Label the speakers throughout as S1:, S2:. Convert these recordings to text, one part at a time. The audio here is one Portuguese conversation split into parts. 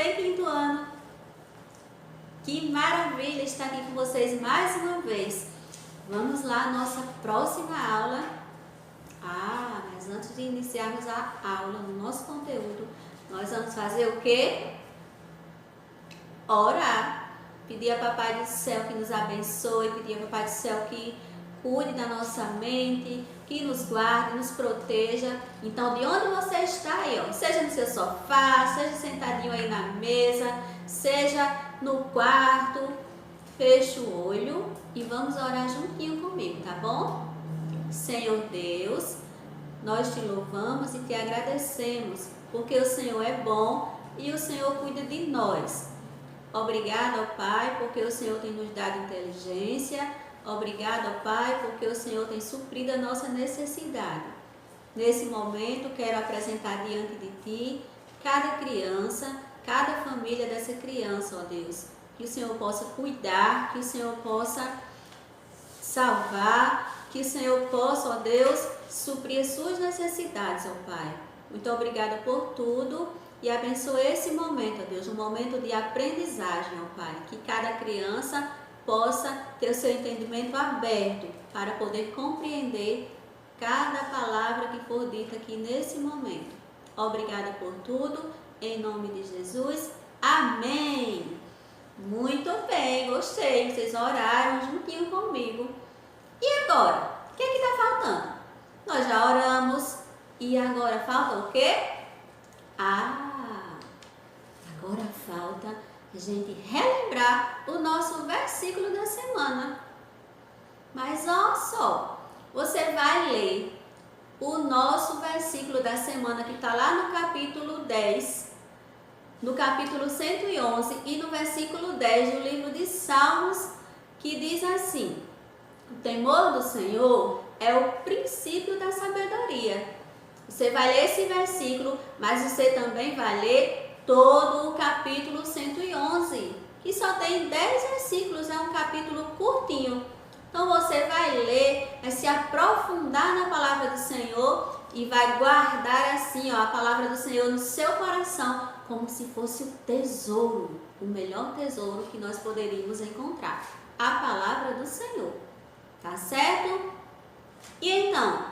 S1: bem, quinto ano? Que maravilha estar aqui com vocês mais uma vez. Vamos lá, nossa próxima aula. Mas antes de iniciarmos a aula, no nosso conteúdo, nós vamos fazer o quê? Orar. Pedir a Papai do Céu que nos abençoe, pedir a Papai do Céu que cuide da nossa mente, que nos guarde, nos proteja. Então, de onde você está aí, ó, seja no seu sofá, seja sentadinho aí na mesa, seja no quarto, feche o olho e vamos orar juntinho comigo, tá bom? Senhor Deus, nós te louvamos e te agradecemos, porque o Senhor é bom e o Senhor cuida de nós. Obrigado, ó Pai, porque o Senhor tem nos dado inteligência. Obrigado, ó Pai, porque o Senhor tem suprido a nossa necessidade. Nesse momento, quero apresentar diante de Ti cada criança, cada família dessa criança, ó Deus. Que o Senhor possa cuidar, que o Senhor possa salvar, que o Senhor possa, ó Deus, suprir as suas necessidades, ó Pai. Muito obrigada por tudo e abençoe esse momento, ó Deus, um momento de aprendizagem, ó Pai. Que cada criança possa ter o seu entendimento aberto para poder compreender cada palavra que for dita aqui nesse momento. Obrigada por tudo, em nome de Jesus. Amém! Muito bem, gostei, vocês oraram juntinho comigo. E agora? O que está faltando? Nós já oramos e agora falta o quê? Agora falta a gente relembrar o nosso versículo da semana. Mas olha só, você vai ler o nosso versículo da semana que está lá no capítulo 10, no capítulo 111 e no versículo 10 do livro de Salmos, que diz assim: o temor do Senhor é o princípio da sabedoria. Você vai ler esse versículo, mas você também vai ler todo o capítulo 111, que só tem 10 versículos, é um capítulo curtinho. Então você vai ler, vai se aprofundar na palavra do Senhor e vai guardar assim, ó, a palavra do Senhor no seu coração, como se fosse o tesouro, o melhor tesouro que nós poderíamos encontrar, a palavra do Senhor. Tá certo? E então,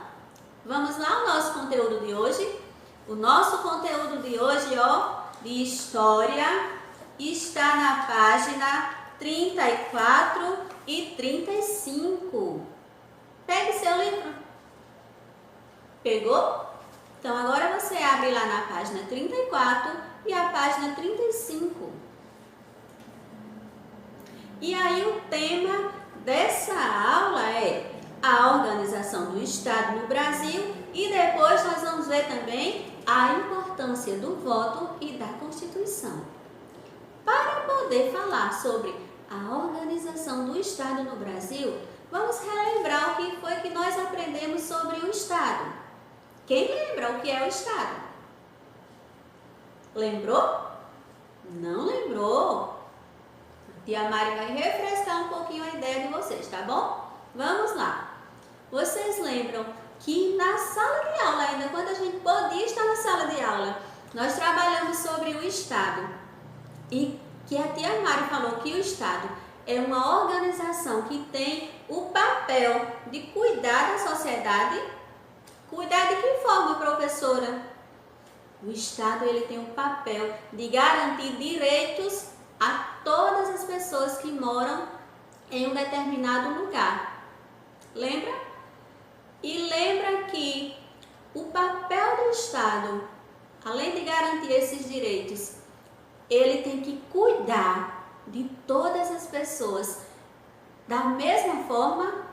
S1: vamos lá ao nosso conteúdo de hoje. O nosso conteúdo de hoje, ó, de história, está na página 34 e 35. Pegue seu livro. Pegou? Então agora você abre lá na página 34 e a página 35. E aí o tema dessa aula é a organização do Estado no Brasil e depois nós vamos ver também a importância do voto e da Constituição. Para poder falar sobre a organização do Estado no Brasil, vamos relembrar o que foi que nós aprendemos sobre o Estado. Quem lembra o que é o Estado? Lembrou? Não lembrou? A tia Mari vai refrescar um pouquinho a ideia de vocês, tá bom? Vamos lá. Vocês lembram que na sala de aula, ainda quando a gente podia estar na sala de aula, nós trabalhamos sobre o Estado e que a tia Mari falou que o Estado é uma organização que tem o papel de cuidar da sociedade. Cuidar de que forma, professora? O Estado ele tem o papel de garantir direitos a todas as pessoas que moram em um determinado lugar. Lembra? E lembra que o papel do Estado, além de garantir esses direitos, ele tem que cuidar de todas as pessoas. Da mesma forma,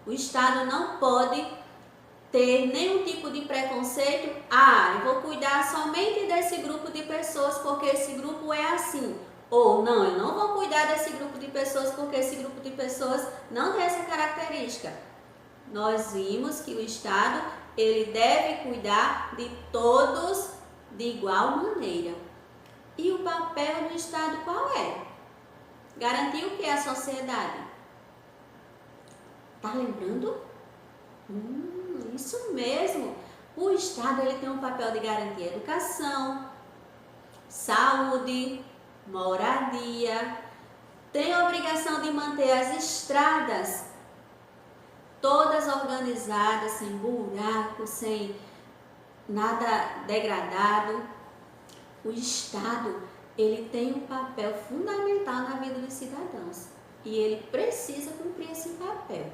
S1: o Estado não pode ter nenhum tipo de preconceito. Eu vou cuidar somente desse grupo de pessoas porque esse grupo é assim. Ou não, eu não vou cuidar desse grupo de pessoas porque esse grupo de pessoas não tem essa característica. Nós vimos que o Estado, ele deve cuidar de todos de igual maneira. E o papel do Estado qual é? Garantir o que é a sociedade? Tá lembrando? Isso mesmo. O Estado ele tem um papel de garantir educação, saúde, moradia, tem a obrigação de manter as estradas todas organizadas, sem buraco, sem nada degradado. O Estado, ele tem um papel fundamental na vida dos cidadãos e ele precisa cumprir esse papel.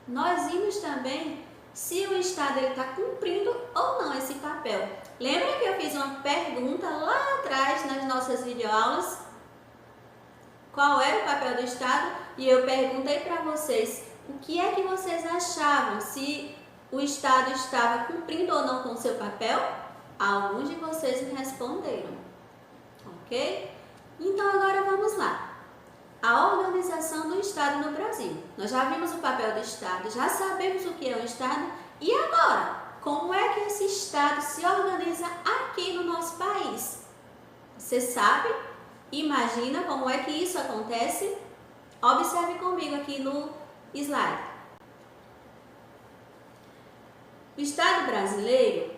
S1: Nós vimos também se o Estado está cumprindo ou não esse papel. Lembra que eu fiz uma pergunta lá atrás nas nossas videoaulas? Qual era o papel do Estado? E eu perguntei para vocês o que é que vocês achavam, se o Estado estava cumprindo ou não com o seu papel. Alguns de vocês me responderam, ok? Então agora vamos lá. A organização do Estado no Brasil. Nós já vimos o papel do Estado, já sabemos o que é o Estado. E agora, como é que esse Estado se organiza aqui no nosso país? Você sabe? Imagina como é que isso acontece? Observe comigo aqui no slide. O Estado brasileiro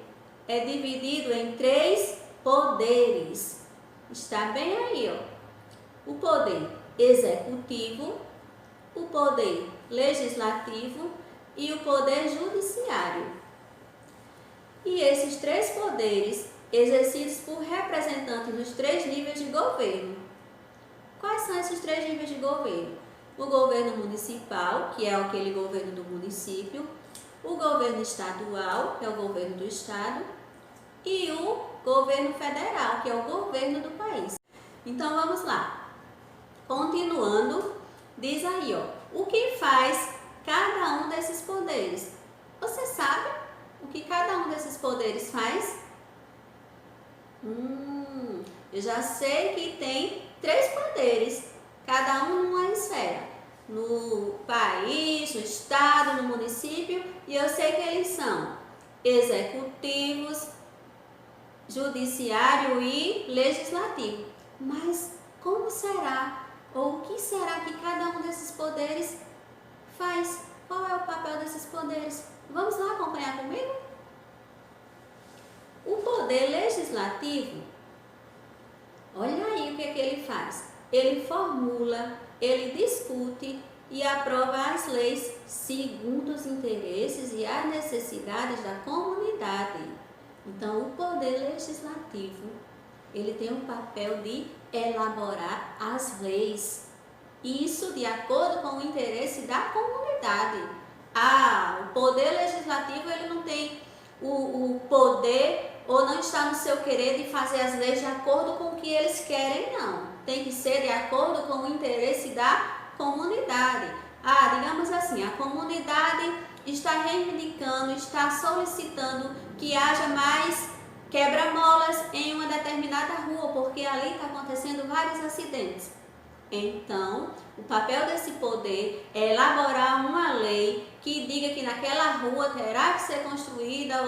S1: é dividido em 3 poderes. Está bem aí, ó. O poder executivo, o poder legislativo e o poder judiciário. E esses 3 poderes exercidos por representantes dos 3 níveis de governo. Quais são esses 3 níveis de governo? O governo municipal, que é aquele governo do município, o governo estadual, que é o governo do estado, e o governo federal, que é o governo do país. Então vamos lá. Continuando, diz aí, ó, o que faz cada um desses poderes? Você sabe o que cada um desses poderes faz? Eu já sei que tem 3 poderes, cada um numa esfera, no país, no estado, no município, e eu sei que eles são executivos, judiciário e legislativo. Mas como será, ou o que será que cada um desses poderes faz? Qual é o papel desses poderes? Vamos lá acompanhar comigo? O poder legislativo, olha aí o que é que ele faz. Ele formula, ele discute e aprova as leis segundo os interesses e as necessidades da comunidade. Então, o poder legislativo, ele tem o papel de elaborar as leis. Isso de acordo com o interesse da comunidade. O poder legislativo, ele não tem o poder ou não está no seu querer de fazer as leis de acordo com o que eles querem, não. Tem que ser de acordo com o interesse da comunidade. Digamos assim, a comunidade está reivindicando, está solicitando que haja mais quebra-molas em uma determinada rua, porque ali está acontecendo vários acidentes. Então, o papel desse poder é elaborar uma lei que diga que naquela rua terá que ser construída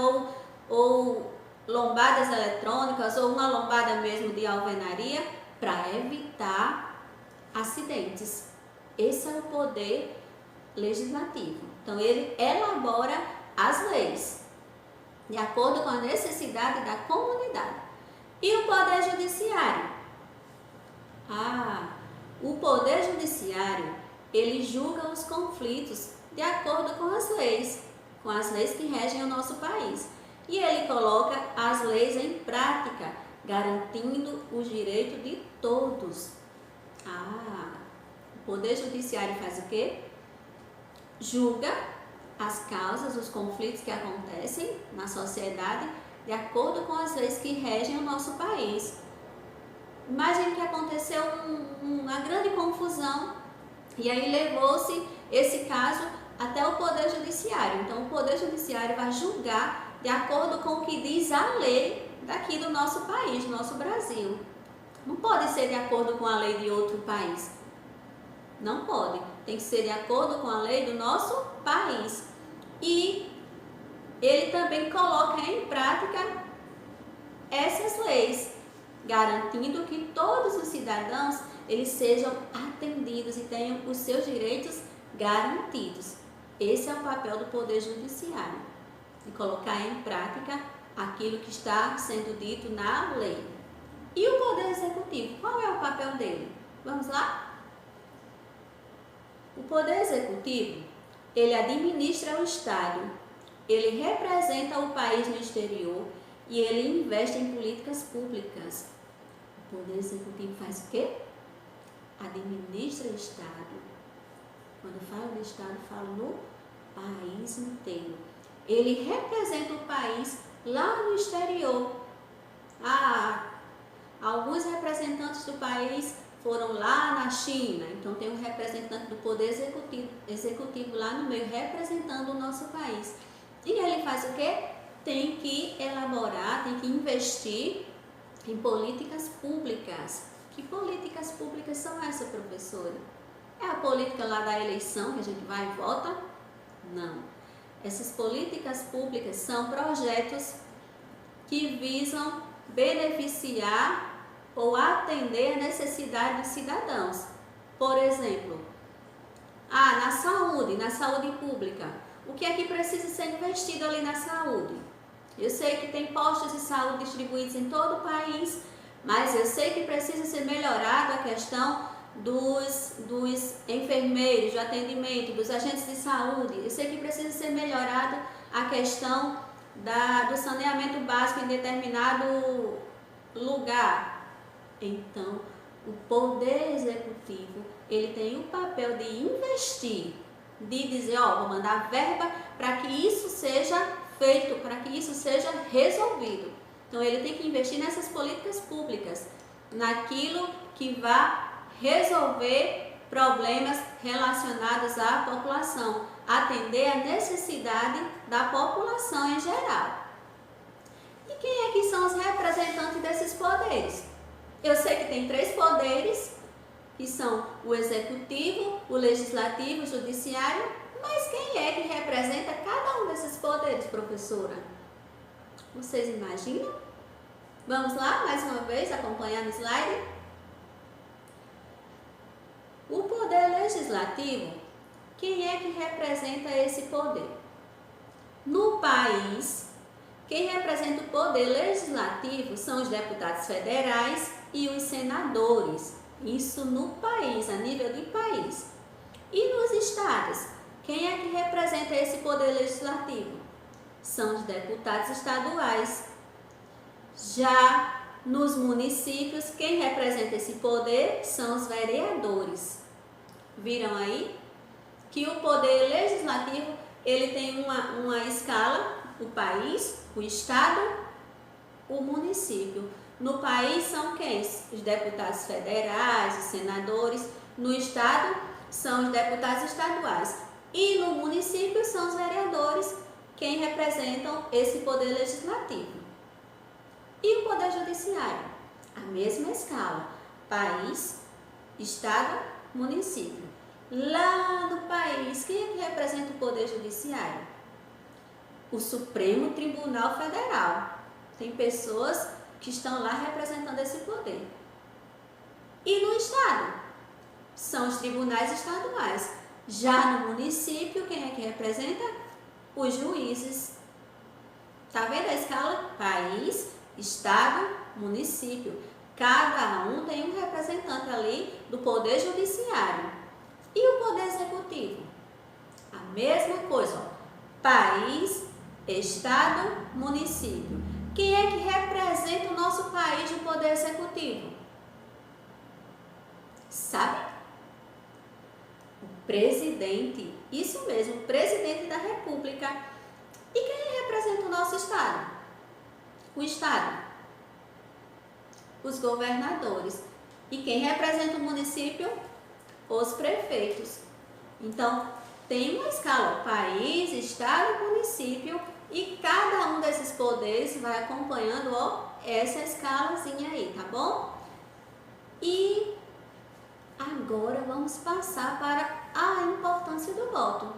S1: ou lombadas eletrônicas ou uma lombada mesmo de alvenaria para evitar acidentes. Esse é o poder legislativo. Então, ele elabora as leis de acordo com a necessidade da comunidade. E o poder judiciário? O poder judiciário, ele julga os conflitos de acordo com as leis que regem o nosso país. E ele coloca as leis em prática, garantindo os direitos de todos. O poder judiciário faz o quê? Julga as causas, os conflitos que acontecem na sociedade de acordo com as leis que regem o nosso país. Imagine que aconteceu uma grande confusão e aí levou-se esse caso até o Poder Judiciário. Então, o Poder Judiciário vai julgar de acordo com o que diz a lei daqui do nosso país, do nosso Brasil. Não pode ser de acordo com a lei de outro país. Não pode. Tem que ser de acordo com a lei do nosso país. E ele também coloca em prática essas leis, garantindo que todos os cidadãos eles sejam atendidos e tenham os seus direitos garantidos. Esse é o papel do Poder Judiciário, de colocar em prática aquilo que está sendo dito na lei. E o Poder Executivo, qual é o papel dele? Vamos lá? O Poder Executivo, ele administra o Estado, ele representa o país no exterior e ele investe em políticas públicas. O Poder Executivo faz o quê? Administra o Estado. Quando falo do Estado, falo no país inteiro. Ele representa o país lá no exterior. Alguns representantes do país foram lá na China, então tem um representante do Poder Executivo lá no meio, representando o nosso país. E ele faz o quê? Tem que elaborar, tem que investir em políticas públicas. Que políticas públicas são essas, professora? É a política lá da eleição que a gente vai e vota? Não. Essas políticas públicas são projetos que visam beneficiar ou atender a necessidade dos cidadãos. Por exemplo, na saúde pública, o que é que precisa ser investido ali na saúde? Eu sei que tem postos de saúde distribuídos em todo o país, mas eu sei que precisa ser melhorada a questão dos enfermeiros de atendimento, dos agentes de saúde. Eu sei que precisa ser melhorada a questão do saneamento básico em determinado lugar. Então, o Poder Executivo, ele tem o papel de investir, de dizer, vou mandar verba para que isso seja feito, para que isso seja resolvido. Então, ele tem que investir nessas políticas públicas, naquilo que vai resolver problemas relacionados à população, atender a necessidade da população em geral. E quem é que são os representantes desses poderes? Eu sei que tem 3 poderes, que são o Executivo, o Legislativo, o Judiciário, mas quem é que representa cada um desses poderes, professora? Vocês imaginam? Vamos lá, mais uma vez, acompanhar no slide? O Poder Legislativo, quem é que representa esse poder? No país, quem representa o Poder Legislativo são os deputados federais e os senadores. Isso no país, a nível de país. E nos estados, quem é que representa esse Poder Legislativo? São os deputados estaduais. Já nos municípios, quem representa esse poder são os vereadores. Viram aí? Que o Poder Legislativo, ele tem uma escala, o país, o estado, o município. No país são quem? Os deputados federais, os senadores. No estado são os deputados estaduais. E no município são os vereadores, quem representam esse Poder Legislativo. E o Poder Judiciário? A mesma escala. País, estado, município. Lá no país, quem é que representa o Poder Judiciário? O Supremo Tribunal Federal. Tem pessoas que estão lá representando esse poder. E no estado? São os tribunais estaduais. Já no município, quem é que representa? Os juízes. Tá vendo a escala? País, estado, município. Cada um tem um representante ali do Poder Judiciário. E o Poder Executivo? A mesma coisa, país, estado, município. Quem é que representa o nosso país no Poder Executivo? Sabe? O presidente. Isso mesmo, o presidente da República. E quem representa o nosso estado? O estado. Os governadores. E quem representa o município? Os prefeitos. Então, tem uma escala, país, estado, município, e cada um desses poderes vai acompanhando essa escalazinha aí, tá bom? E agora vamos passar para a importância do voto.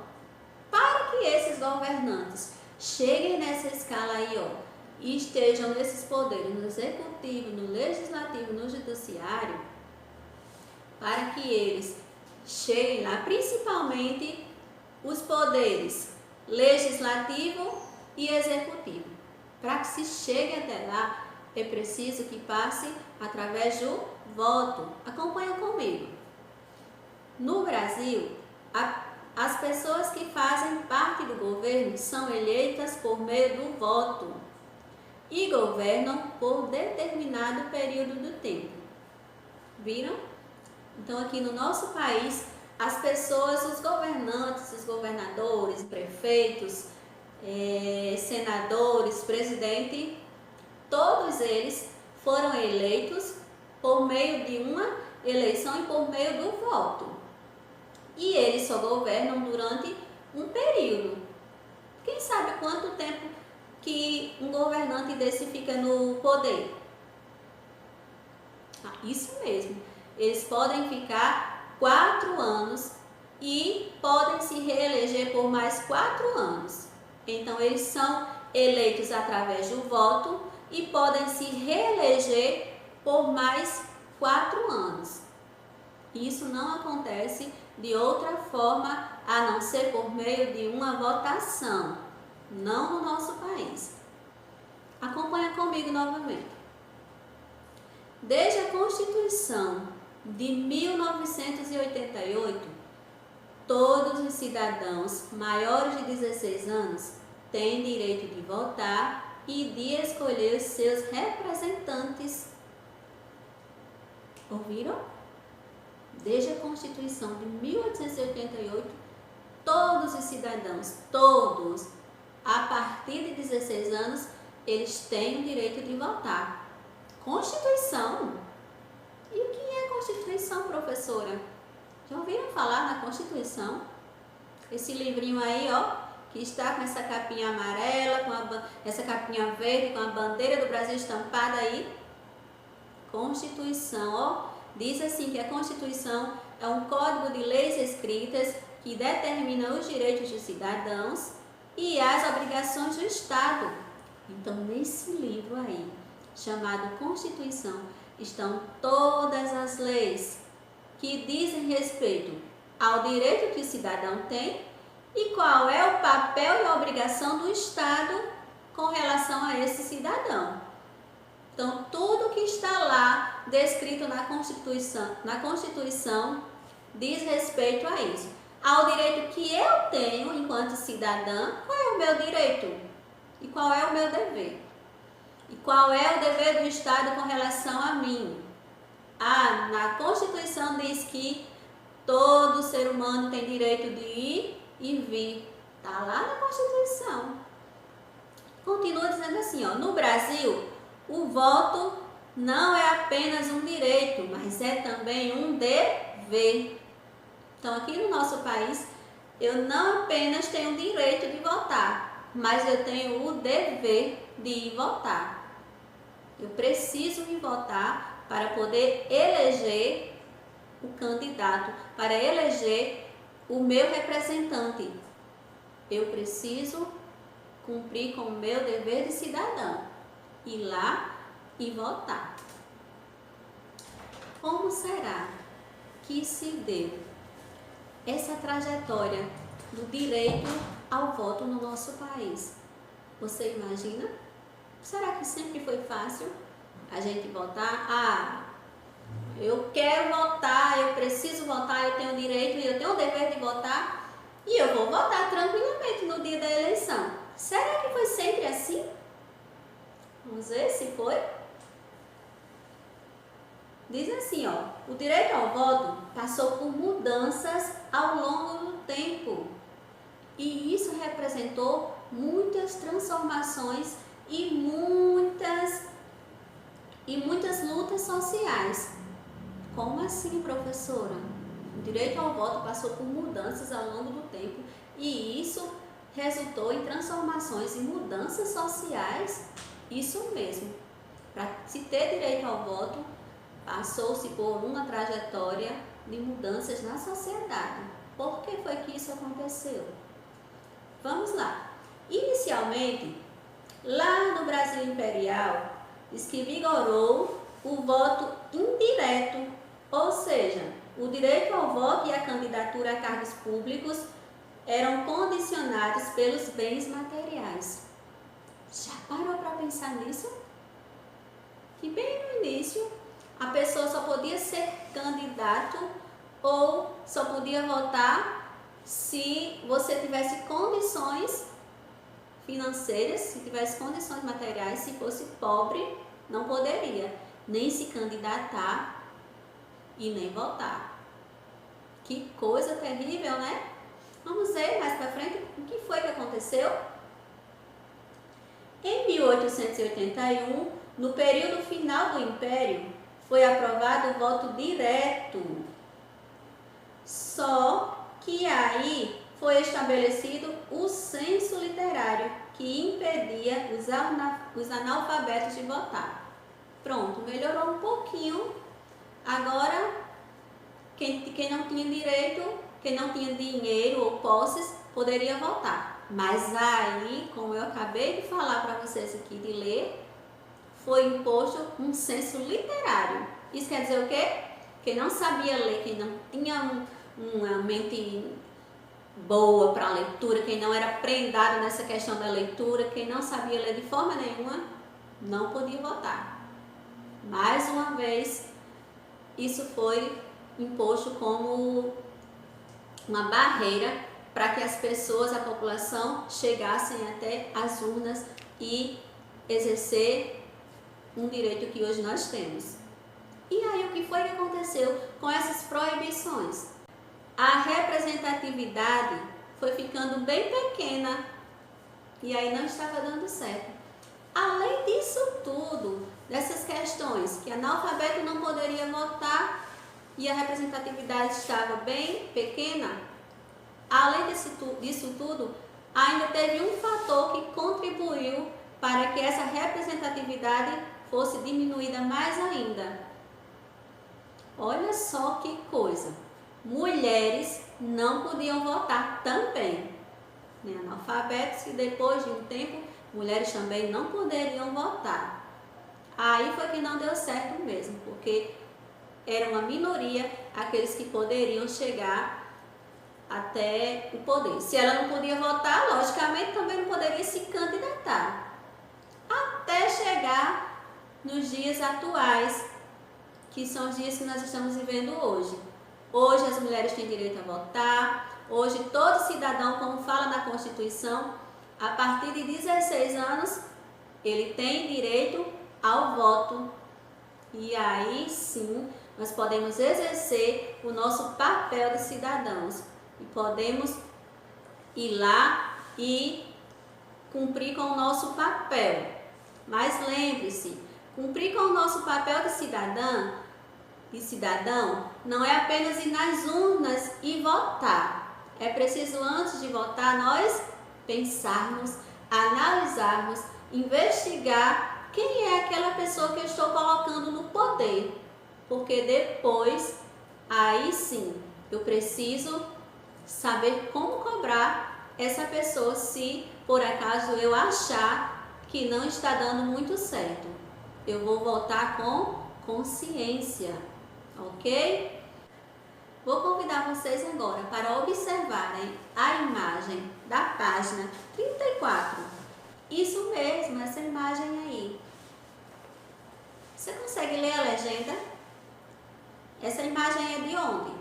S1: Para que esses governantes cheguem nessa escala aí, e estejam nesses poderes, no executivo, no legislativo, no judiciário, para que eles cheguem lá, principalmente os poderes legislativo e executivo. Para que se chegue até lá, é preciso que passe através do voto. Acompanha comigo. No Brasil, as pessoas que fazem parte do governo são eleitas por meio do voto e governam por determinado período do tempo. Viram? Então, aqui no nosso país, as pessoas, os governantes, os governadores, prefeitos, senadores, presidente, todos eles foram eleitos por meio de uma eleição e por meio do voto. E eles só governam durante um período. Quem sabe quanto tempo que um governante desse fica no poder? Isso mesmo. Eles podem ficar 4 anos e podem se reeleger por mais 4 anos. Então, eles são eleitos através do voto e podem se reeleger por mais 4 anos. Isso não acontece de outra forma a não ser por meio de uma votação, não no nosso país. Acompanha comigo novamente. Desde a Constituição de 1988, todos os cidadãos maiores de 16 anos têm direito de votar e de escolher os seus representantes. Ouviram? Desde a Constituição de 1888, todos os cidadãos, todos, a partir de 16 anos, eles têm o direito de votar. Constituição? E o que é Constituição, professora? Já ouviram falar na Constituição? Esse livrinho aí, ó, que está com essa capinha amarela, essa capinha verde, com a bandeira do Brasil estampada aí. Constituição, ó. Diz assim que a Constituição é um código de leis escritas que determina os direitos dos cidadãos e as obrigações do Estado. Então, nesse livro aí, chamado Constituição, estão todas as leis que dizem respeito ao direito que o cidadão tem e qual é o papel e a obrigação do Estado com relação a esse cidadão. Então, tudo que está lá descrito na Constituição diz respeito a isso. Ao direito que eu tenho enquanto cidadã, qual é o meu direito? E qual é o meu dever? E qual é o dever do Estado com relação a mim? Na Constituição diz que todo ser humano tem direito de ir e vir. Está lá na Constituição. Continua dizendo assim, ó, no Brasil, o voto não é apenas um direito, mas é também um dever. Então, aqui no nosso país, eu não apenas tenho o direito de votar, mas eu tenho o dever de ir votar. Eu preciso ir votar para poder eleger o candidato, para eleger o meu representante. Eu preciso cumprir com o meu dever de cidadão. Ir lá e votar. Como será que se deu essa trajetória do direito ao voto no nosso país? Você imagina? Será que sempre foi fácil a gente votar? Eu quero votar, eu preciso votar, eu tenho o direito e eu tenho o dever de votar e eu vou votar tranquilamente no dia da eleição. Será que foi sempre assim? Vamos ver se foi. Diz assim, ó, o direito ao voto passou por mudanças ao longo do tempo. E isso representou muitas transformações e muitas lutas sociais. Como assim, professora? O direito ao voto passou por mudanças ao longo do tempo e isso resultou em transformações e mudanças sociais. Isso mesmo. Para se ter direito ao voto, passou-se por uma trajetória de mudanças na sociedade. Por que foi que isso aconteceu? Vamos lá. Inicialmente, lá no Brasil Imperial, diz que vigorou o voto indireto, ou seja, o direito ao voto e a candidatura a cargos públicos eram condicionados pelos bens materiais. Já parou para pensar nisso? que bem no início a pessoa só podia ser candidato ou só podia votar se você tivesse condições financeiras, se tivesse condições materiais. Se fosse pobre, não poderia nem se candidatar e nem votar. Que coisa terrível, né? Vamos ver mais para frente o que foi que aconteceu. Em 1881, no período final do Império, foi aprovado o voto direto. Só que aí foi estabelecido o censo literário, que impedia os analfabetos de votar. Pronto, melhorou um pouquinho. Agora, quem não tinha direito, quem não tinha dinheiro ou posses, poderia votar. Mas aí, como eu acabei de falar para vocês aqui de ler, foi imposto um censo literário. Isso quer dizer o quê? Quem não sabia ler, quem não tinha uma mente boa para a leitura, quem não era prendado nessa questão da leitura, quem não sabia ler de forma nenhuma, não podia votar. Mais uma vez, isso foi imposto como uma barreira para que as pessoas, a população, chegassem até as urnas e exercer um direito que hoje nós temos. E aí, o que foi que aconteceu com essas proibições? A representatividade foi ficando bem pequena e aí não estava dando certo. Além disso tudo, dessas questões, que analfabeto não poderia votar e a representatividade estava bem pequena, além disso tudo, ainda teve um fator que contribuiu para que essa representatividade fosse diminuída mais ainda. Olha só que coisa! Mulheres não podiam votar também, né? Analfabetos, e depois de um tempo, mulheres também não poderiam votar. Aí foi que não deu certo mesmo, porque era uma minoria aqueles que poderiam chegar até o poder. Se ela não podia votar, logicamente também não poderia se candidatar. Até chegar nos dias atuais, que são os dias que nós estamos vivendo hoje. Hoje as mulheres têm direito a votar, hoje todo cidadão, como fala na Constituição, a partir de 16 anos, ele tem direito ao voto. E aí sim, nós podemos exercer o nosso papel de cidadãos. E podemos ir lá e cumprir com o nosso papel. Mas lembre-se, cumprir com o nosso papel de cidadã e cidadão não é apenas ir nas urnas e votar. É preciso, antes de votar, nós pensarmos, analisarmos, investigar quem é aquela pessoa que eu estou colocando no poder. Porque depois, aí sim, eu preciso saber como cobrar essa pessoa se por acaso eu achar que não está dando muito certo. Eu vou votar com consciência, ok? Vou convidar vocês agora para observarem a imagem da página 34. Isso mesmo, essa imagem aí. Você consegue ler a legenda? Essa imagem é de onde?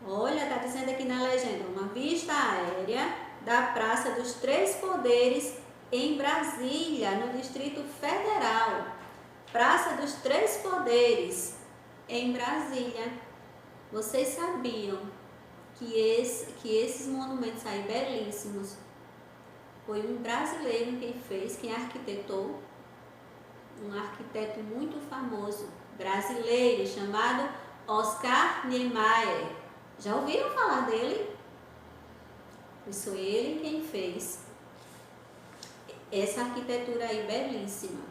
S1: Olha, está dizendo aqui na legenda, uma vista aérea da Praça dos Três Poderes em Brasília, no Distrito Federal. Praça dos Três Poderes em Brasília. Vocês sabiam que esses monumentos aí belíssimos foi um brasileiro quem fez, quem arquitetou? Um arquiteto muito famoso brasileiro chamado Oscar Niemeyer. Já ouviram falar dele? Foi ele quem fez essa arquitetura aí belíssima.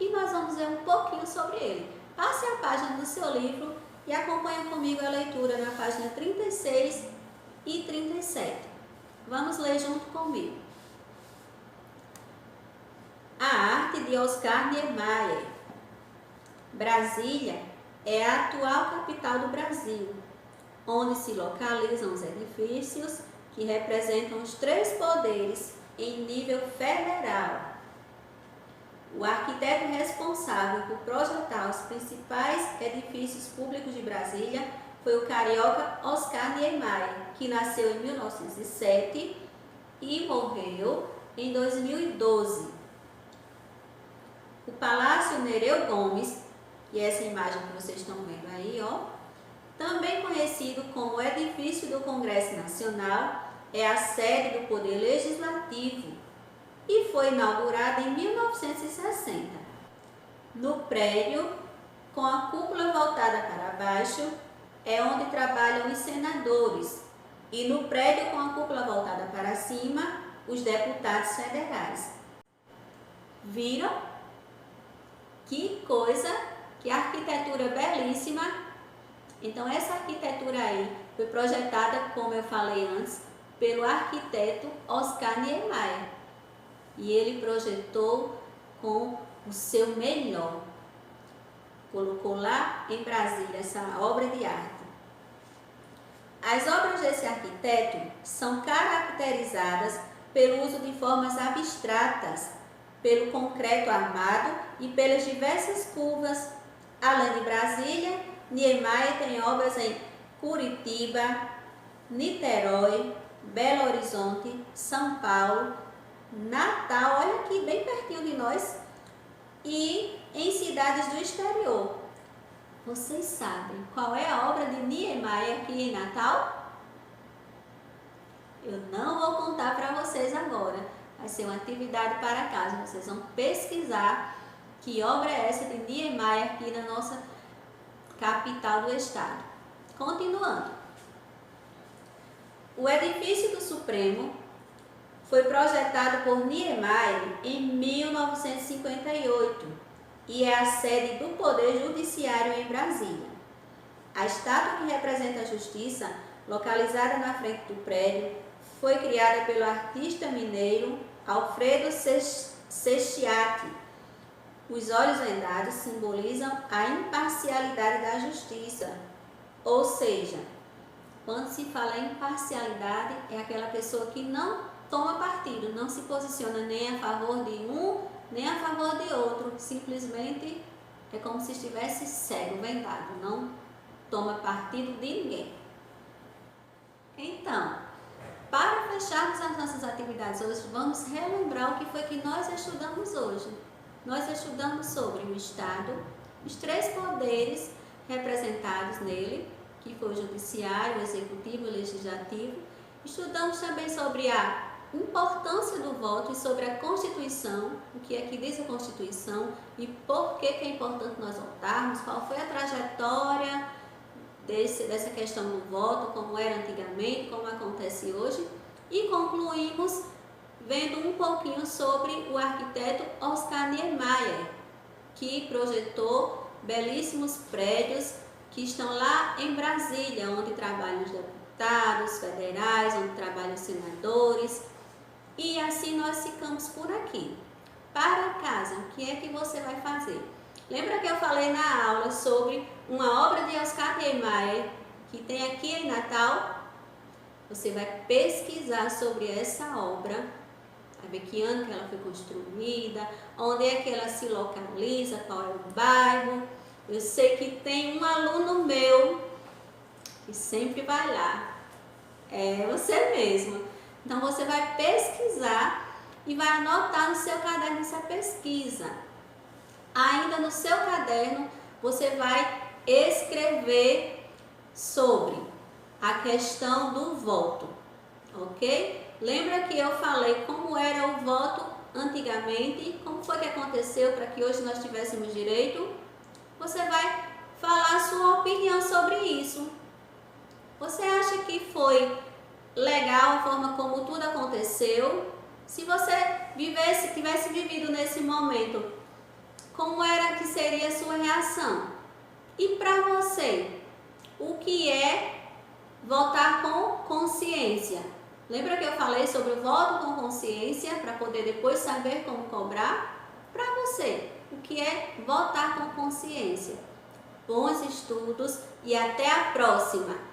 S1: E nós vamos ver um pouquinho sobre ele. Passe a página do seu livro e acompanhe comigo a leitura na página 36 e 37. Vamos ler junto comigo. A arte de Oscar Niemeyer. Brasília é a atual capital do Brasil, onde se localizam os edifícios que representam os três poderes em nível federal. O arquiteto responsável por projetar os principais edifícios públicos de Brasília foi o carioca Oscar Niemeyer, que nasceu em 1907 e morreu em 2012. O Palácio Nereu Gomes, e essa imagem que vocês estão vendo aí, ó, também conhecido como Edifício do Congresso Nacional, é a sede do Poder Legislativo e foi inaugurado em 1960. No prédio, com a cúpula voltada para baixo, é onde trabalham os senadores, e no prédio com a cúpula voltada para cima, os deputados federais. Viram? Que coisa, que arquitetura belíssima! Então essa arquitetura aí foi projetada, como eu falei antes, pelo arquiteto Oscar Niemeyer. E ele projetou com o seu melhor. Colocou lá em Brasília essa obra de arte. As obras desse arquiteto são caracterizadas pelo uso de formas abstratas, pelo concreto armado e pelas diversas curvas. Além de Brasília, Niemeyer tem obras em Curitiba, Niterói, Belo Horizonte, São Paulo, Natal, olha aqui bem pertinho de nós, e em cidades do exterior. Vocês sabem qual é a obra de Niemeyer aqui em Natal? Eu não vou contar para vocês agora, vai ser uma atividade para casa, vocês vão pesquisar que obra é essa de Niemeyer aqui na nossa capital do estado. Continuando. O edifício do Supremo foi projetado por Niemeyer em 1958 e é a sede do Poder Judiciário em Brasília. A estátua que representa a justiça, localizada na frente do prédio, foi criada pelo artista mineiro Alfredo Sestiatti. Os olhos vendados simbolizam a imparcialidade da justiça, ou seja, quando se fala em imparcialidade, é aquela pessoa que não toma partido, não se posiciona nem a favor de um, nem a favor de outro, simplesmente é como se estivesse cego, vendado, não toma partido de ninguém. Então, para fecharmos as nossas atividades hoje, vamos relembrar o que foi que nós estudamos hoje. Nós estudamos sobre o Estado, os três poderes representados nele, que foi o Judiciário, o Executivo e o Legislativo. Estudamos também sobre a importância do voto e sobre a Constituição, o que é que diz a Constituição e por que é importante nós votarmos, qual foi a trajetória dessa questão do voto, como era antigamente, como acontece hoje. E concluímos vendo um pouquinho sobre o arquiteto Oscar Niemeyer, que projetou belíssimos prédios que estão lá em Brasília, onde trabalham os deputados federais, onde trabalham os senadores. E assim nós ficamos por aqui. Para casa, o que é que você vai fazer? Lembra que eu falei na aula sobre uma obra de Oscar Niemeyer que tem aqui em Natal? Você vai pesquisar sobre essa obra, vai ver que ano que ela foi construída, onde é que ela se localiza, qual é o bairro. Eu sei que tem um aluno meu que sempre vai lá, é você mesmo. Então você vai pesquisar e vai anotar no seu caderno essa pesquisa. Ainda no seu caderno você vai escrever sobre a questão do voto, ok? Lembra que eu falei como era o voto antigamente, como foi que aconteceu para que hoje nós tivéssemos direito? Você vai falar a sua opinião sobre isso. Você acha que foi legal a forma como tudo aconteceu? Se você tivesse vivido nesse momento, como era que seria a sua reação? E para você, o que é votar com consciência? Lembra que eu falei sobre o voto com consciência para poder depois saber como cobrar? Para você, o que é votar com consciência? Bons estudos e até a próxima!